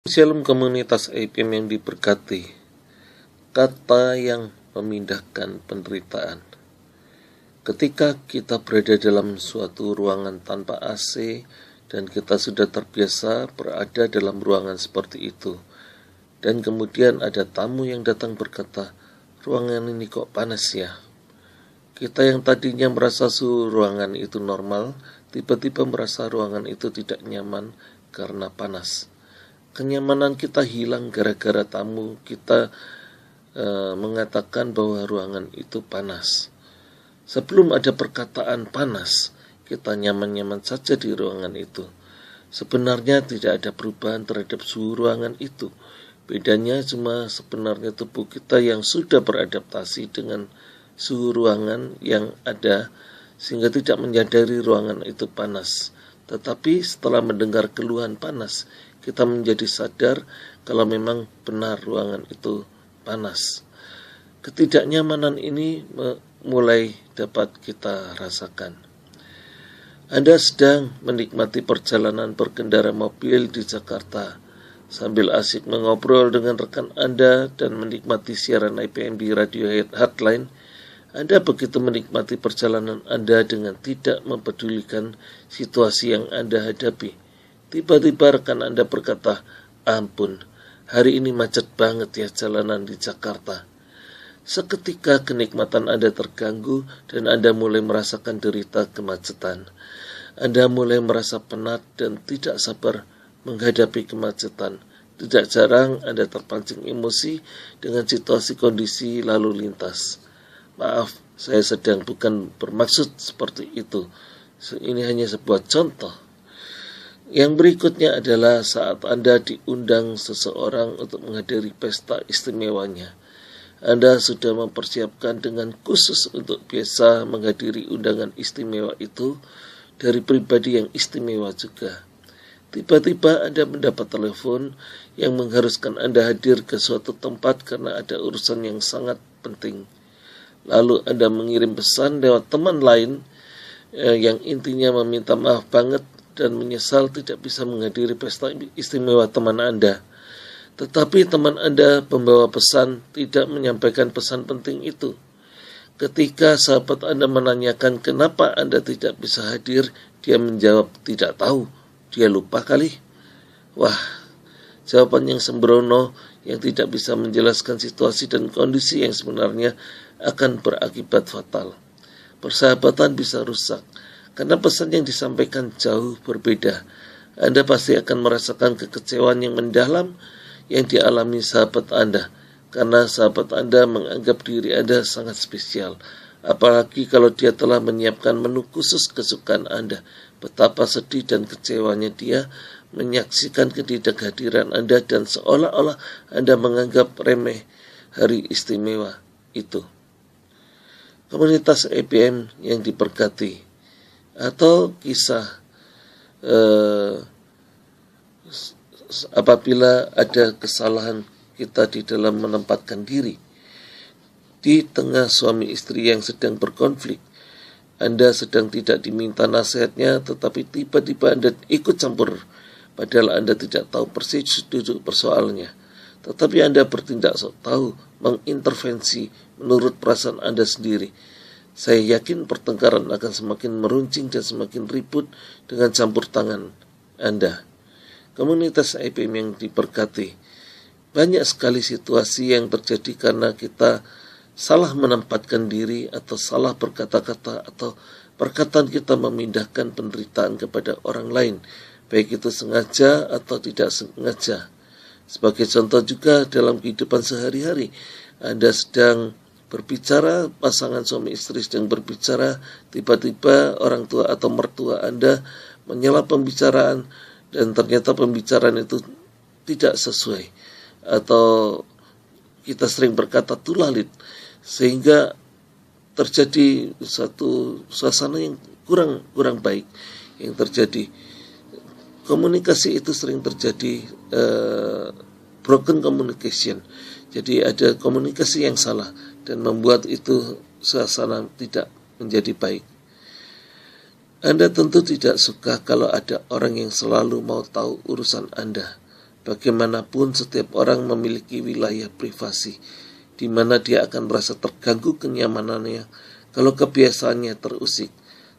Shalom komunitas IPM yang diberkati. Kata yang memindahkan penderitaan. Ketika kita berada dalam suatu ruangan tanpa AC dan kita sudah terbiasa berada dalam ruangan seperti itu, dan kemudian ada tamu yang datang berkata, "Ruangan ini kok panas ya?" Kita yang tadinya merasa suhu ruangan itu normal, tiba-tiba merasa ruangan itu tidak nyaman karena panas. Kenyamanan kita hilang gara-gara tamu kita mengatakan bahwa ruangan itu panas. Sebelum ada perkataan panas, kita nyaman-nyaman saja di ruangan itu. Sebenarnya tidak ada perubahan terhadap suhu ruangan itu. Bedanya cuma sebenarnya tubuh kita yang sudah beradaptasi dengan suhu ruangan yang ada, sehingga tidak menyadari ruangan itu panas. Tetapi setelah mendengar keluhan panas, kita menjadi sadar kalau memang benar ruangan itu panas. Ketidaknyamanan ini mulai dapat kita rasakan. Anda sedang menikmati perjalanan berkendara mobil di Jakarta sambil asik mengobrol dengan rekan Anda dan menikmati siaran IPM di Radio Heartline. Anda begitu menikmati perjalanan Anda dengan tidak mempedulikan situasi yang Anda hadapi. Tiba-tiba rekan Anda berkata, "Ampun, hari ini macet banget ya jalanan di Jakarta." Seketika kenikmatan Anda terganggu dan Anda mulai merasakan derita kemacetan. Anda mulai merasa penat dan tidak sabar menghadapi kemacetan. Tidak jarang Anda terpancing emosi dengan situasi kondisi lalu lintas. Maaf, saya sedang bukan bermaksud seperti itu. Ini hanya sebuah contoh. Yang berikutnya adalah saat Anda diundang seseorang untuk menghadiri pesta istimewanya. Anda sudah mempersiapkan dengan khusus untuk biasa menghadiri undangan istimewa itu dari pribadi yang istimewa juga. Tiba-tiba Anda mendapat telepon yang mengharuskan Anda hadir ke suatu tempat karena ada urusan yang sangat penting. Lalu Anda mengirim pesan lewat teman lain yang intinya meminta maaf banget dan menyesal tidak bisa menghadiri pesta istimewa teman Anda. Tetapi teman Anda pembawa pesan tidak menyampaikan pesan penting itu. Ketika sahabat Anda menanyakan kenapa Anda tidak bisa hadir, dia menjawab tidak tahu, dia lupa kali. Wah, jawaban yang sembrono yang tidak bisa menjelaskan situasi dan kondisi yang sebenarnya akan berakibat fatal. Persahabatan bisa rusak karena pesan yang disampaikan jauh berbeda. Anda pasti akan merasakan kekecewaan yang mendalam yang dialami sahabat Anda, karena sahabat Anda menganggap diri Anda sangat spesial. Apalagi kalau dia telah menyiapkan menu khusus kesukaan Anda. Betapa sedih dan kecewanya dia menyaksikan ketidakhadiran Anda dan seolah-olah Anda menganggap remeh hari istimewa itu. Komunitas IPM yang diberkati, atau kisah apabila ada kesalahan kita di dalam menempatkan diri di tengah suami istri yang sedang berkonflik. Anda sedang tidak diminta nasihatnya, tetapi tiba-tiba Anda ikut campur, padahal Anda tidak tahu persis duduk persoalannya. Tetapi Anda bertindak sok tahu, mengintervensi menurut perasaan Anda sendiri. Saya yakin pertengkaran akan semakin meruncing dan semakin ribut dengan campur tangan Anda. Komunitas IPM yang diberkati, banyak sekali situasi yang terjadi karena kita salah menempatkan diri atau salah berkata-kata atau perkataan kita memindahkan penderitaan kepada orang lain, baik itu sengaja atau tidak sengaja. Sebagai contoh juga dalam kehidupan sehari-hari, Anda sedang berbicara, pasangan suami istri sedang berbicara, tiba-tiba orang tua atau mertua Anda menyela pembicaraan dan ternyata pembicaraan itu tidak sesuai, atau kita sering berkata tulalit, sehingga terjadi satu suasana yang kurang baik yang terjadi. Komunikasi itu sering terjadi broken communication. Jadi ada komunikasi yang salah dan membuat itu suasana tidak menjadi baik. Anda tentu tidak suka kalau ada orang yang selalu mau tahu urusan Anda. Bagaimanapun setiap orang memiliki wilayah privasi, di mana dia akan merasa terganggu kenyamanannya kalau kebiasaannya terusik.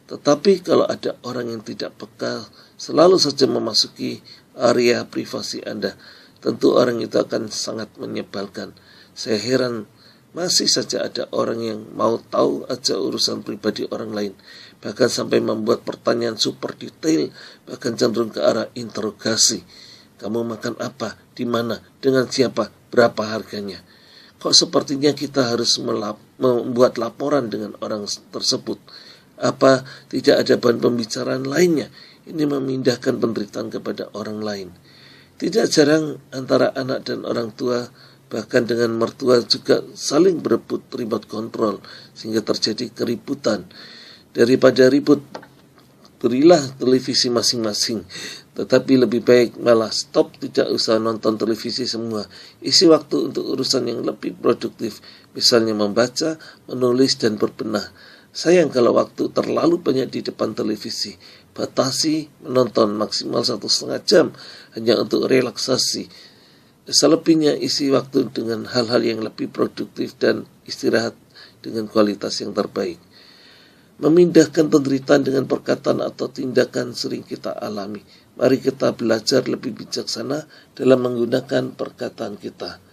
Tetapi kalau ada orang yang tidak peka, selalu saja memasuki area privasi Anda, tentu orang itu akan sangat menyebalkan. Saya heran, masih saja ada orang yang mau tahu aja urusan pribadi orang lain, bahkan sampai membuat pertanyaan super detail, bahkan cenderung ke arah interogasi. Kamu makan apa? Di mana? Dengan siapa? Berapa harganya? Kok sepertinya kita harus membuat laporan dengan orang tersebut? Apa tidak ada bahan pembicaraan lainnya? Ini memindahkan penderitaan kepada orang lain. Tidak jarang antara anak dan orang tua, bahkan dengan mertua juga saling berebut remote control, sehingga terjadi keributan. Daripada ribut, berilah televisi masing-masing. Tetapi lebih baik malah stop, tidak usah nonton televisi semua. Isi waktu untuk urusan yang lebih produktif, misalnya membaca, menulis, dan berbenah. Sayang kalau waktu terlalu banyak di depan televisi. Batasi menonton maksimal 1,5 jam hanya untuk relaksasi. Selebihnya isi waktu dengan hal-hal yang lebih produktif dan istirahat dengan kualitas yang terbaik. Memindahkan penderitaan dengan perkataan atau tindakan sering kita alami. Mari kita belajar lebih bijaksana dalam menggunakan perkataan kita.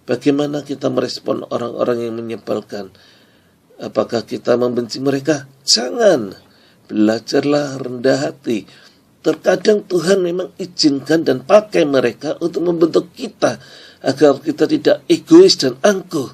Bagaimana kita merespon orang-orang yang menyebalkan? Apakah kita membenci mereka? Jangan. Belajarlah rendah hati. Terkadang Tuhan memang izinkan dan pakai mereka untuk membentuk kita, agar kita tidak egois dan angkuh.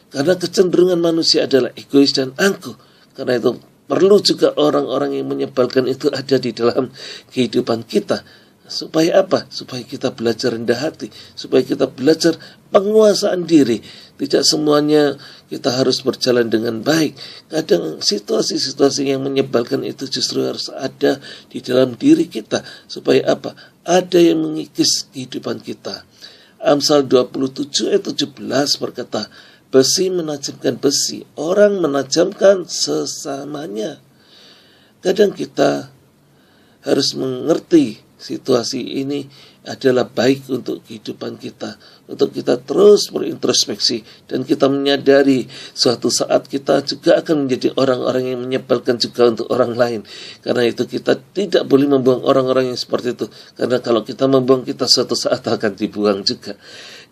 Karena kecenderungan manusia adalah egois dan angkuh. Karena itu perlu juga orang-orang yang menyebalkan itu ada di dalam kehidupan kita. Supaya apa? Supaya kita belajar rendah hati, supaya kita belajar penguasaan diri. Tidak semuanya kita harus berjalan dengan baik. Kadang situasi-situasi yang menyebalkan itu justru harus ada di dalam diri kita. Supaya apa? Ada yang mengikis kehidupan kita. Amsal 27 ayat 17 berkata, besi menajamkan besi, orang menajamkan sesamanya. Kadang kita harus mengerti situasi ini adalah baik untuk kehidupan kita, untuk kita terus berintrospeksi, dan kita menyadari suatu saat kita juga akan menjadi orang-orang yang menyebalkan juga untuk orang lain. Karena itu kita tidak boleh membuang orang-orang yang seperti itu, karena kalau kita membuang, kita suatu saat akan dibuang juga.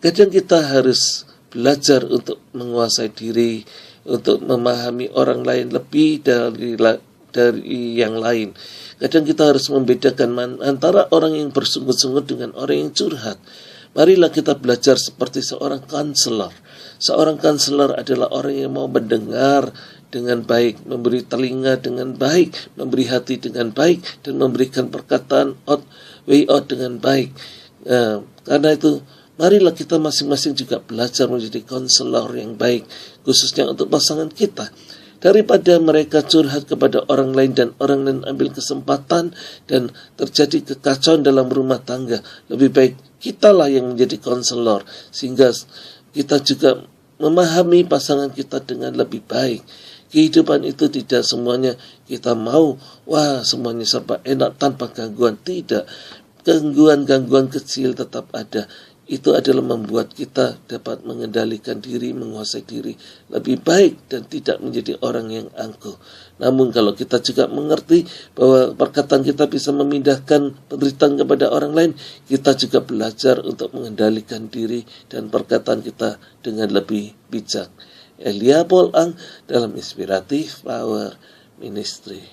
Kadang kita harus belajar untuk menguasai diri, untuk memahami orang lain lebih dari yang lain. Kadang kita harus membedakan antara orang yang bersungguh-sungguh dengan orang yang curhat. Marilah kita belajar seperti seorang konselor. Seorang konselor adalah orang yang mau mendengar dengan baik, memberi telinga dengan baik, memberi hati dengan baik, dan memberikan perkataan way out dengan baik. Karena itu, marilah kita masing-masing juga belajar menjadi konselor yang baik, khususnya untuk pasangan kita. Daripada mereka curhat kepada orang lain dan orang lain ambil kesempatan dan terjadi kekacauan dalam rumah tangga, lebih baik kitalah yang menjadi konselor, sehingga kita juga memahami pasangan kita dengan lebih baik. Kehidupan itu tidak semuanya kita mau, semuanya serba enak tanpa gangguan. Tidak, gangguan-gangguan kecil tetap ada. Itu adalah membuat kita dapat mengendalikan diri, menguasai diri lebih baik, dan tidak menjadi orang yang angkuh. Namun kalau kita juga mengerti bahwa perkataan kita bisa memindahkan penderitaan kepada orang lain, kita juga belajar untuk mengendalikan diri dan perkataan kita dengan lebih bijak. Elia Paul Ang dalam Inspiratif Power Ministry.